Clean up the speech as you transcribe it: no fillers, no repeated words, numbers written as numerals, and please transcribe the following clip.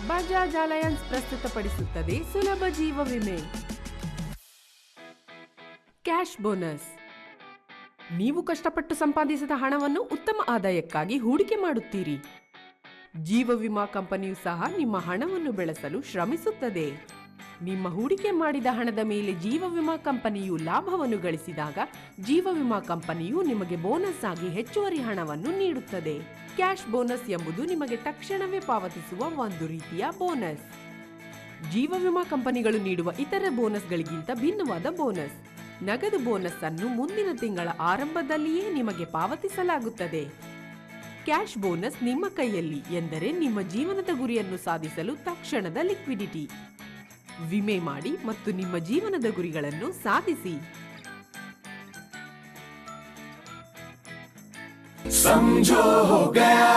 Bajaj alliance ಪ್ರಸ್ತುತಪಡಿಸುತ್ತದೆ ಸುಲಭ ಜೀವ ವಿಮೆ. Cash bonus. ನೀವು ಕಷ್ಟಪಟ್ಟು ಸಂಪಾದಿಸಿದ ಹಣವನ್ನು ಉತ್ತಮ ಆದಾಯಕ್ಕಾಗಿ ಹೂಡಿಕೆ ಮಾಡುತ್ತೀರಿ. ಜೀವ ವಿಮಾ ಕಂಪನಿಯು ಸಹ ನಿಮ್ಮ ಹಣವನ್ನು ಬೆಳೆಸಲು ಶ್ರಮಿಸುತ್ತದೆ. ನಿಮ್ಮ ಹೂಡಿಕೆ ಮಾಡಿದ ಹಣದ ಮೇಲೆ ಜೀವ ವಿಮಾ ಕಂಪನಿಯು ಲಾಭವನ್ನು ಗಳಿಸಿದಾಗ ಜೀವ ವಿಮಾ ಕಂಪನಿಯು ನಿಮಗೆ ಬೋನಸ್ ಆಗಿ ಹೆಚ್ಚುವರಿ ಹಣವನ್ನು ನೀಡುತ್ತದೆ. ಕ್ಯಾಶ್ ಬೋನಸ್ ಎಂಬುದು ನಿಮಗೆ ತಕ್ಷಣವೇ ಪಾವತಿಸುವ ಒಂದು ರೀತಿಯ ಬೋನಸ್. ಜೀವ ವಿಮಾ ಕಂಪನಿಗಳು ನೀಡುವ ಇತರ ಬೋನಸ್ಗಳಿಗಿಂತ ಭಿನ್ನವಾದ ಬೋನಸ್. ನಗದು ಬೋನಸ್ ಅನ್ನು ಮುಂದಿನ ತಿಂಗಳ ಆರಂಭದಲ್ಲಿಯೇ ನಿಮಗೆ ಪಾವತಿಸಲಾಗುತ್ತದೆ. ಕ್ಯಾಶ್ ಬೋನಸ್ ನಿಮ್ಮ ಕೈಯಲ್ಲಿ ಎಂದರೆ ನಿಮ್ಮ ಜೀವನದ ಗುರಿಯನ್ನು ಸಾಧಿಸಲು ತಕ್ಷಣದ ಲಿಕ್ವಿಡಿಟಿ. ವಿಮೆ ಮಾಡಿ ಮತ್ತು ನಿಮ್ಮ ಜೀವನದ ಗುರಿಗಳನ್ನು ಸಾಧಿಸಿ. समझो हो गया